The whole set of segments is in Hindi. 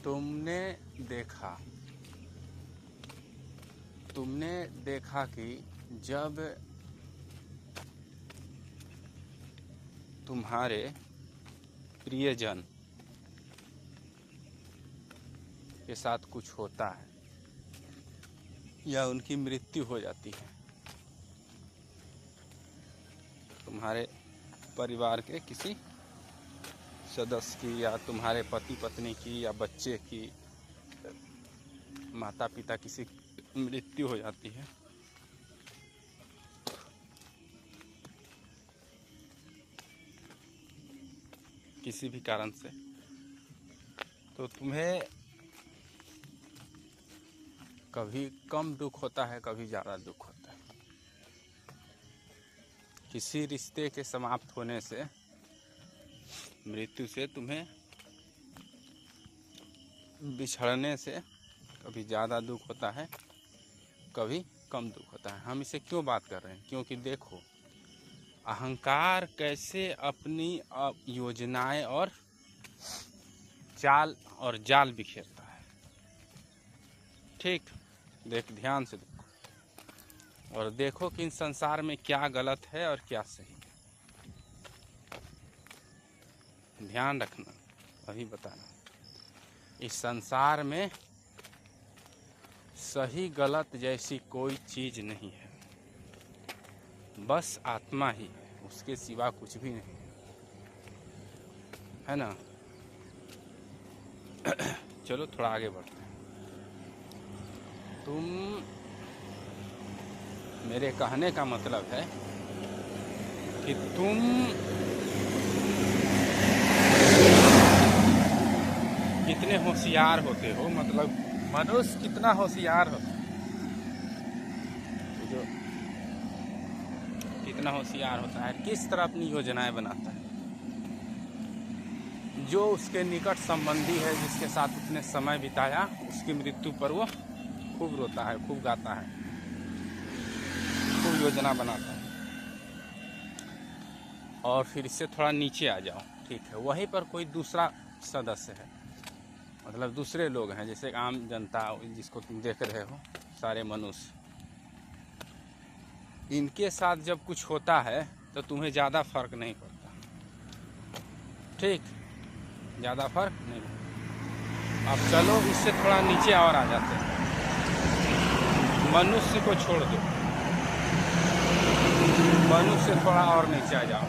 तुमने देखा कि जब तुम्हारे प्रियजन के साथ कुछ होता है या उनकी मृत्यु हो जाती है, तुम्हारे परिवार के किसी सदस्य की या तुम्हारे पति पत्नी की या बच्चे की, माता पिता किसी की मृत्यु हो जाती है, किसी भी कारण से, तो तुम्हें कभी कम दुख होता है, कभी ज़्यादा दुख होता है। किसी रिश्ते के समाप्त होने से, मृत्यु से, तुम्हें बिछड़ने से कभी ज़्यादा दुख होता है, कभी कम दुख होता है। हम इसे क्यों बात कर रहे हैं? क्योंकि देखो, अहंकार कैसे अपनी योजनाएं और चाल और जाल बिखेरता है। ठीक, देख, ध्यान से देखो और देखो कि इन संसार में क्या गलत है और क्या सही है। ध्यान रखना, अभी बताना। इस संसार में सही गलत जैसी कोई चीज नहीं है, बस आत्मा ही है, उसके सिवा कुछ भी नहीं है ना। चलो थोड़ा आगे बढ़ते हैं। मेरे कहने का मतलब है कि तुम कितने होशियार होते हो, मतलब मनुष्य कितना होशियार होता है, जो कितना होशियार होता है, किस तरह अपनी योजनाएं बनाता है। जो उसके निकट संबंधी है, जिसके साथ उसने समय बिताया, उसकी मृत्यु पर वो खूब रोता है, खूब गाता है, खूब योजना बनाता है। और फिर इससे थोड़ा नीचे आ जाओ, ठीक है, वहीं पर कोई दूसरा सदस्य है, मतलब दूसरे लोग हैं, जैसे आम जनता जिसको तुम देख रहे हो, सारे मनुष्य, इनके साथ जब कुछ होता है तो तुम्हें ज़्यादा फर्क नहीं पड़ता। ठीक, ज़्यादा फर्क नहीं पड़ता। अब चलो इससे थोड़ा नीचे और आ जाते हैं। मनुष्य को छोड़ दो, मनुष्य थोड़ा और नीचे आ जाओ,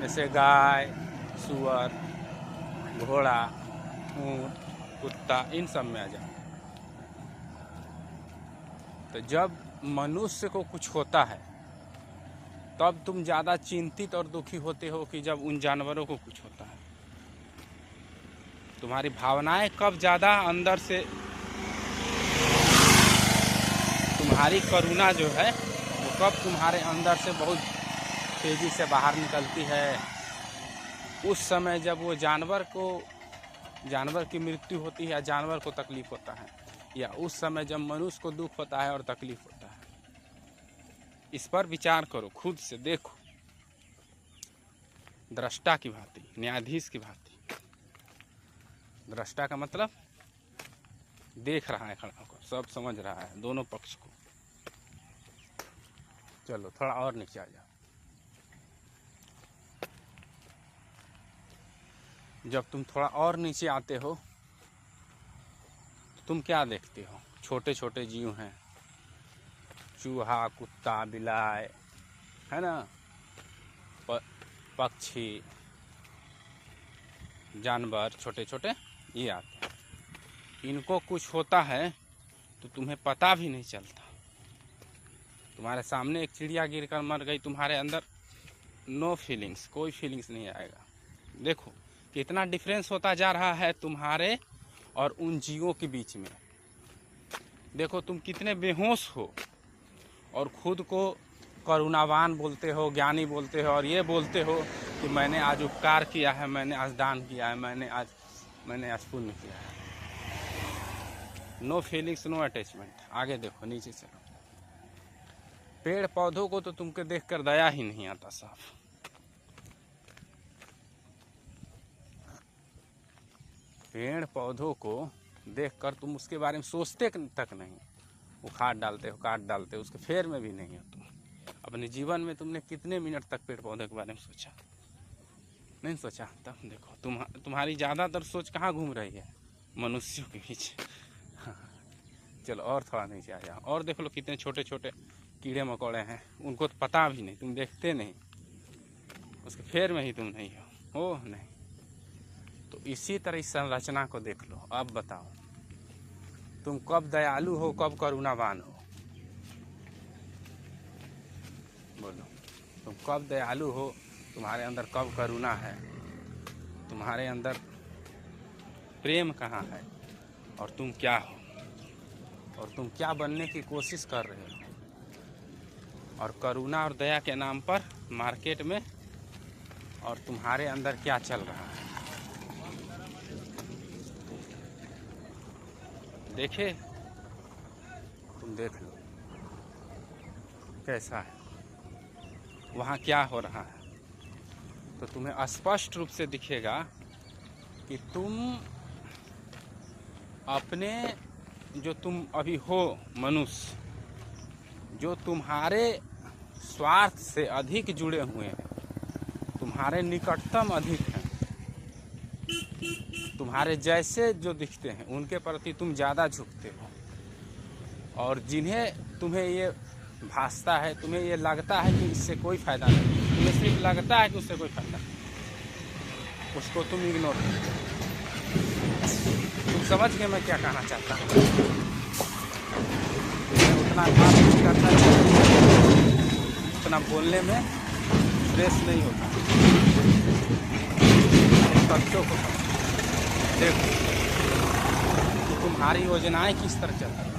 जैसे गाय, सुअर, घोड़ा, ऊंट, कुत्ता, इन सब में आ जाओ। तो जब मनुष्य को कुछ होता है तब तुम ज़्यादा चिंतित और दुखी होते हो कि जब उन जानवरों को कुछ होता है। तुम्हारी भावनाएं कब ज़्यादा अंदर से, तुम्हारी करुणा जो है वो कब तुम्हारे अंदर से बहुत तेज़ी से बाहर निकलती है, उस समय जब वो जानवर की मृत्यु होती है या जानवर को तकलीफ होता है, या उस समय जब मनुष्य को दुख होता है और तकलीफ होता है। इस पर विचार करो, खुद से देखो, दृष्टा की भांति, न्यायाधीश की भांति। दृष्टा का मतलब देख रहा है, खड़ा होकर सब समझ रहा है, दोनों पक्ष को। चलो थोड़ा और नीचे आ जाओ। जब तुम थोड़ा और नीचे आते हो तो तुम क्या देखते हो? छोटे छोटे जीव हैं, चूहा, कुत्ता, बिलाई, है ना, पक्षी, जानवर छोटे छोटे ये आते हैं। इनको कुछ होता है तो तुम्हें पता भी नहीं चलता। तुम्हारे सामने एक चिड़िया गिरकर मर गई, तुम्हारे अंदर नो फीलिंग्स, कोई फीलिंग्स नहीं आएगा। देखो कितना डिफरेंस होता जा रहा है तुम्हारे और उन जीवों के बीच में। देखो तुम कितने बेहोश हो और खुद को करुणावान बोलते हो, ज्ञानी बोलते हो, और ये बोलते हो कि मैंने आज उपकार किया है, मैंने आज दान किया है, मैंने आज पुण्य किया है। No feelings, no attachment. आगे देखो, नीचे चलो। पेड़ पौधों को तो तुमको देखकर दया ही नहीं आता साफ। पेड़ पौधों को देखकर तुम उसके बारे में सोचते तक नहीं, वो खाद डालते हो उसके फेर में भी नहीं हो तुम। अपने जीवन में तुमने कितने मिनट तक पेड़ पौधे के बारे में सोचा? नहीं सोचा। तब देखो तुम्हारी ज़्यादातर सोच कहाँ घूम रही है? मनुष्यों के बीच। चलो और थोड़ा नीचे आ जाओ और देख लो कितने छोटे छोटे कीड़े मकोड़े हैं, उनको तो पता भी नहीं, तुम देखते नहीं, उसके फेर में ही तुम नहीं हो नहीं। तो इसी तरह इस संरचना को देख लो। अब बताओ तुम कब दयालु हो, कब करुणावान हो? बोलो, तुम कब दयालु हो, तुम्हारे अंदर कब करुणा है, तुम्हारे अंदर प्रेम कहाँ है, और तुम क्या हो, और तुम क्या बनने की कोशिश कर रहे हो? और करुणा और दया के नाम पर मार्केट में और तुम्हारे अंदर क्या चल रहा है? देखे, तुम देख लो कैसा है, वहाँ क्या हो रहा है। तो तुम्हें स्पष्ट रूप से दिखेगा कि तुम अपने जो तुम अभी हो मनुष्य, जो तुम्हारे स्वार्थ से अधिक जुड़े हुए हैं, तुम्हारे निकटतम अधिक हैं, तुम्हारे जैसे जो दिखते हैं उनके प्रति तुम ज़्यादा झुकते हो, और जिन्हें तुम्हें ये भासता है, तुम्हें ये लगता है कि इससे कोई फ़ायदा नहीं, तुम्हें सिर्फ लगता है कि उससे कोई फ़ायदा नहीं, उसको तुम इग्नोर करते हो। तुम समझ गए मैं क्या कहना चाहता हूँ? उतना काम नहीं करना चाहिए, उतना बोलने में फ्रेश नहीं होता। तथ्यों को देखो कि तुम्हारी योजनाएं किस तरह चल रही हैं।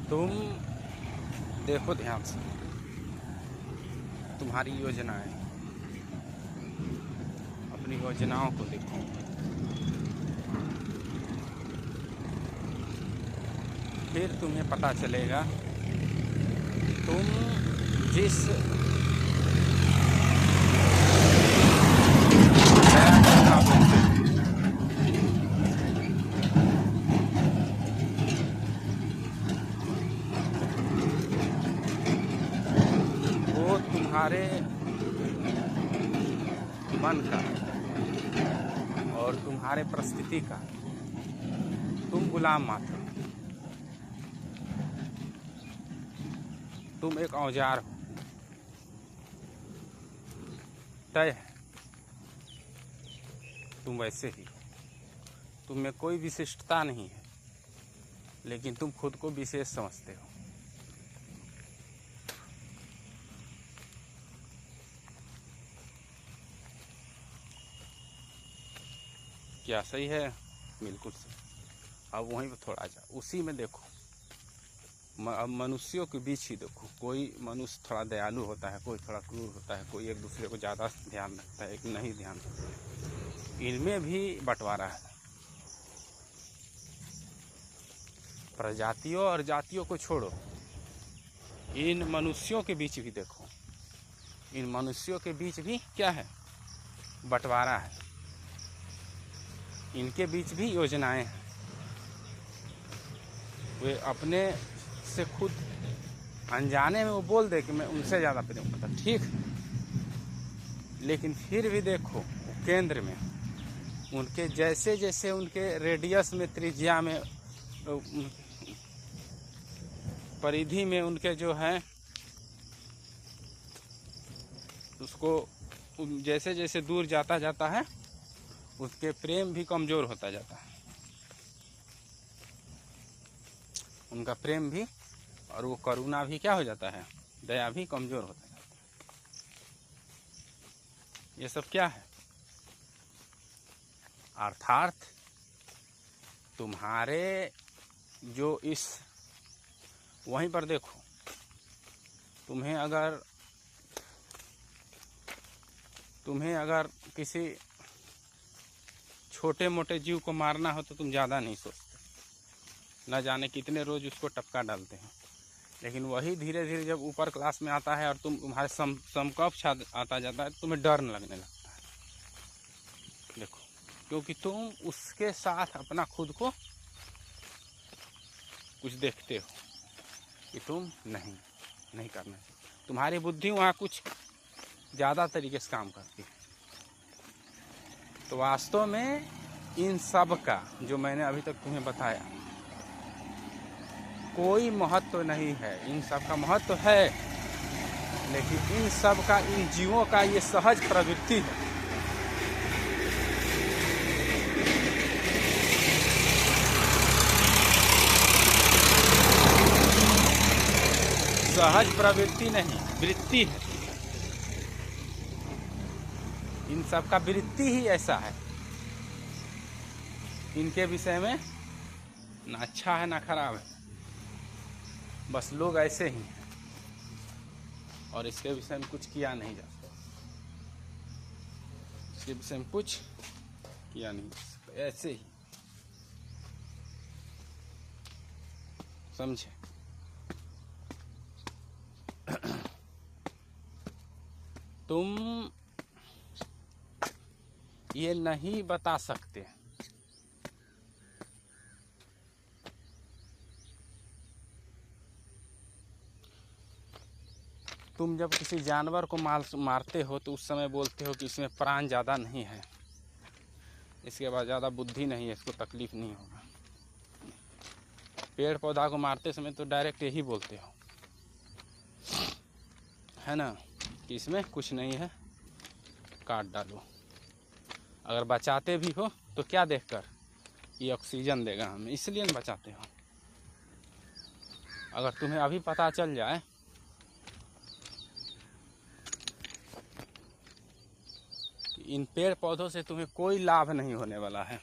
तुम देखो ध्यान से तुम्हारी योजनाएं, अपनी योजनाओं को देखो। फिर तुम्हें पता चलेगा तुम जिस वो तुम्हारे मन का और तुम्हारे परिस्थिति का, तुम गुलाम मात्र, तुम एक औजार हो, तय है तुम वैसे ही, तुम में कोई विशिष्टता नहीं है, लेकिन तुम खुद को विशेष समझते हो। क्या सही है? बिल्कुल सही। अब वहीं पर थोड़ा जाओ, उसी में देखो, अब मनुष्यों के बीच ही देखो, कोई मनुष्य थोड़ा दयालु होता है, कोई थोड़ा क्रूर होता है, कोई एक दूसरे को ज़्यादा ध्यान रखता है, एक नहीं ध्यान रखता। इनमें भी बंटवारा है। प्रजातियों और जातियों को छोड़ो, इन मनुष्यों के बीच भी देखो, इन मनुष्यों के बीच भी क्या है? बंटवारा है। इनके बीच भी योजनाएं हैं। वे अपने से खुद अनजाने में वो बोल दे कि मैं उनसे ज़्यादा प्रेम करता, ठीक, लेकिन फिर भी देखो केंद्र में उनके जैसे जैसे उनके रेडियस में, त्रिज्या में, परिधि में उनके जो है, उसको जैसे जैसे दूर जाता जाता है उसके प्रेम भी कमज़ोर होता जाता है, उनका प्रेम भी, और वो करुणा भी क्या हो जाता है? दया भी कमज़ोर होता जाता है। ये सब क्या है? अर्थात तुम्हारे जो इस, वहीं पर देखो, तुम्हें अगर तुम्हें अगर किसी छोटे मोटे जीव को मारना हो तो तुम ज़्यादा नहीं सोचते, न जाने कितने रोज उसको टपका डालते हैं। लेकिन वही धीरे धीरे जब ऊपर क्लास में आता है और तुम्हारे समकक्ष आता जाता है, तुम्हें डर लगने लगता है। देखो, क्योंकि तुम उसके साथ अपना खुद को कुछ देखते हो कि तुम नहीं करना चाहिए। तुम्हारी बुद्धि वहाँ कुछ ज़्यादा तरीके से काम करती है। तो वास्तव में इन सब का जो मैंने अभी तक तुम्हें बताया, कोई महत्व नहीं है। इन सब का महत्व है, लेकिन इन सब का, इन जीवों का ये सहज प्रवृत्ति है। सहज प्रवृत्ति नहीं, वृत्ति है। इन सब का वृत्ति ही ऐसा है। इनके विषय में ना अच्छा है ना खराब है, बस लोग ऐसे ही हैं और इसके विषय में कुछ किया नहीं जा सकता। इसके विषय में कुछ किया नहीं जा सकता, ऐसे ही। समझे? तुम ये नहीं बता सकते तुम जब किसी जानवर को मारते हो तो उस समय बोलते हो कि इसमें प्राण ज़्यादा नहीं है, इसके बाद ज़्यादा बुद्धि नहीं है, इसको तकलीफ नहीं होगा। पेड़ पौधा को मारते समय तो डायरेक्ट यही बोलते हो, है ना, कि इसमें कुछ नहीं है, काट डालो। अगर बचाते भी हो तो क्या देखकर? ये ऑक्सीजन देगा हमें, इसलिए बचाते हो। अगर तुम्हें अभी पता चल जाए कि इन पेड़ पौधों से तुम्हें कोई लाभ नहीं होने वाला है,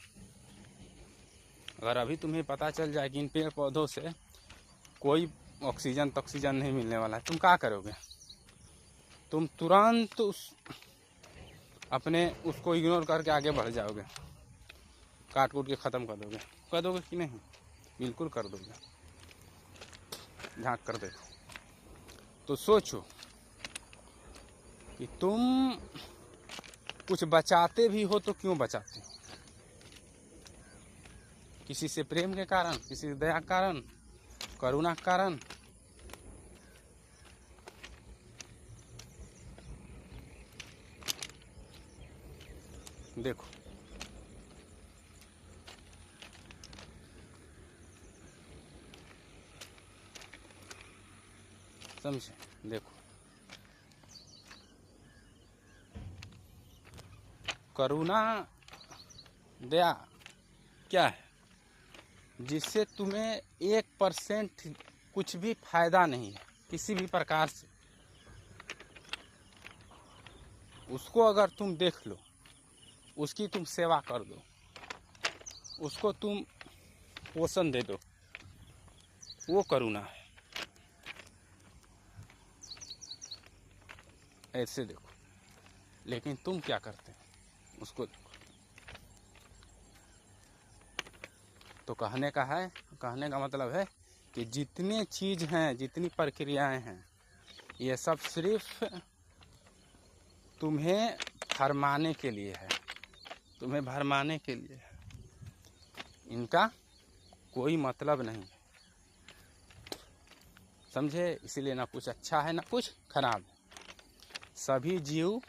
अगर अभी तुम्हें पता चल जाए कि इन पेड़ पौधों से कोई ऑक्सीजन नहीं मिलने वाला है, तुम क्या करोगे? तुम तुरंत उसको इग्नोर करके आगे बढ़ जाओगे, काट कूट के ख़त्म कर दोगे कि नहीं? बिल्कुल कर दोगे। झांक कर देखो तो सोचो कि तुम कुछ बचाते भी हो तो क्यों बचाते हो? किसी से प्रेम के कारण, किसी से दया के कारण, करुणा के कारण? देखो, समझे? देखो, करुणा, दया क्या है? जिससे तुम्हें 1% कुछ भी फायदा नहीं है किसी भी प्रकार से, उसको अगर तुम देख लो, उसकी तुम सेवा कर दो, उसको तुम पोषण दे दो, वो करुणा है। ऐसे देखो। लेकिन तुम क्या करते हो? उसको देखो। तो कहने का मतलब है कि जितने चीज़ हैं, जितनी प्रक्रियाएं हैं, ये सब सिर्फ तुम्हें भरमाने के लिए है, तुम्हें भरमाने के लिए है। इनका कोई मतलब नहीं है, समझे? इसीलिए ना कुछ अच्छा है ना कुछ खराब है। सभी जीव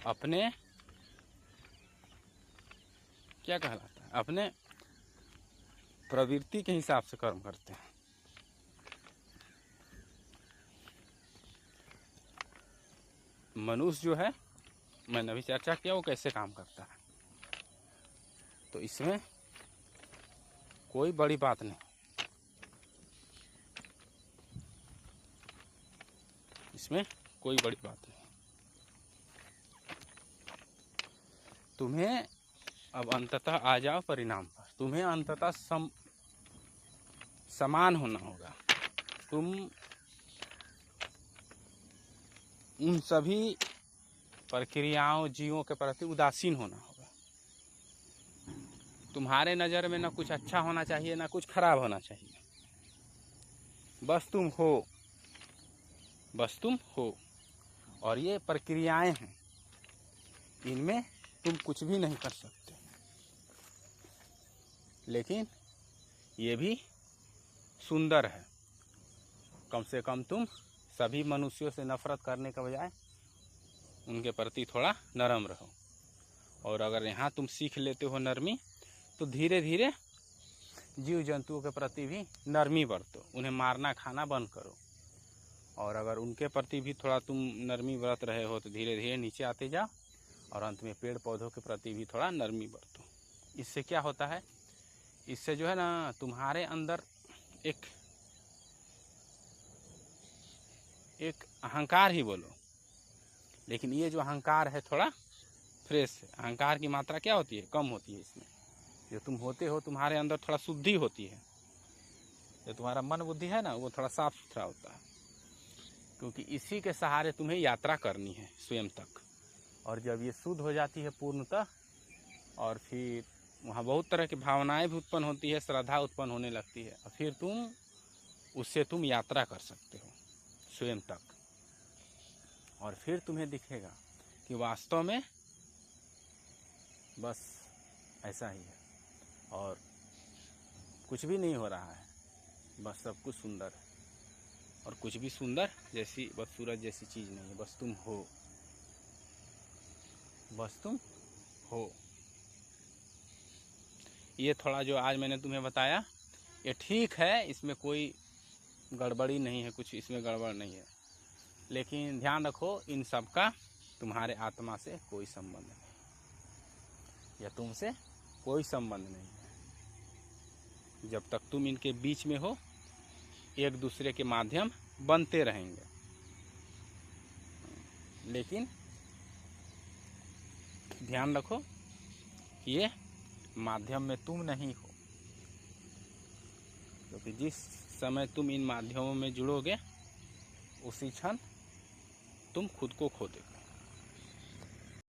अपने क्या कहलाता है, अपने प्रवृत्ति के हिसाब से कर्म करते हैं। मनुष्य जो है, मैंने अभी चर्चा किया वो कैसे काम करता है, तो इसमें कोई बड़ी बात नहीं, इसमें कोई बड़ी बात नहीं। तुम्हें अब अंततः आ जाओ परिणाम पर, तुम्हें अंततः समान होना होगा। तुम उन सभी प्रक्रियाओं जीवों के प्रति उदासीन होना होगा। तुम्हारे नज़र में ना कुछ अच्छा होना चाहिए ना कुछ खराब होना चाहिए, बस तुम हो, बस तुम हो। और ये प्रक्रियाएं हैं, इनमें तुम कुछ भी नहीं कर सकते, लेकिन ये भी सुंदर है। कम से कम तुम सभी मनुष्यों से नफरत करने के बजाय उनके प्रति थोड़ा नरम रहो। और अगर यहाँ तुम सीख लेते हो नरमी, तो धीरे धीरे जीव जंतुओं के प्रति भी नरमी बरतो, उन्हें मारना खाना बंद करो। और अगर उनके प्रति भी थोड़ा तुम नरमी बरत रहे हो तो धीरे धीरे नीचे आते जाओ, और अंत में पेड़ पौधों के प्रति भी थोड़ा नरमी बरतो। इससे क्या होता है, इससे जो है ना तुम्हारे अंदर एक अहंकार ही बोलो, लेकिन ये जो अहंकार है थोड़ा फ्रेश है। अहंकार की मात्रा क्या होती है, कम होती है इसमें। जो तुम होते हो तुम्हारे अंदर थोड़ा शुद्धि होती है, जो तुम्हारा मन बुद्धि है ना वो थोड़ा साफ सुथरा होता है, क्योंकि इसी के सहारे तुम्हें यात्रा करनी है स्वयं तक। और जब ये शुद्ध हो जाती है पूर्णतः, और फिर वहाँ बहुत तरह की भावनाएं भी उत्पन्न होती है, श्रद्धा उत्पन्न होने लगती है, और फिर उससे तुम यात्रा कर सकते हो स्वयं तक। और फिर तुम्हें दिखेगा कि वास्तव में बस ऐसा ही है, और कुछ भी नहीं हो रहा है, बस सब कुछ सुंदर है। और कुछ भी सुंदर जैसी बदसूरत जैसी चीज़ नहीं है, बस तुम हो, बस तुम हो। ये थोड़ा जो आज मैंने तुम्हें बताया ये ठीक है, इसमें कोई गड़बड़ी नहीं है, कुछ इसमें गड़बड़ नहीं है, लेकिन ध्यान रखो इन सब का तुम्हारे आत्मा से कोई संबंध नहीं, या तुमसे कोई संबंध नहीं है। जब तक तुम इनके बीच में हो, एक दूसरे के माध्यम बनते रहेंगे, लेकिन ध्यान रखो ये माध्यम में तुम नहीं हो, क्योंकि जिस समय तुम इन माध्यमों में जुड़ोगे उसी क्षण तुम खुद को खो दोगे।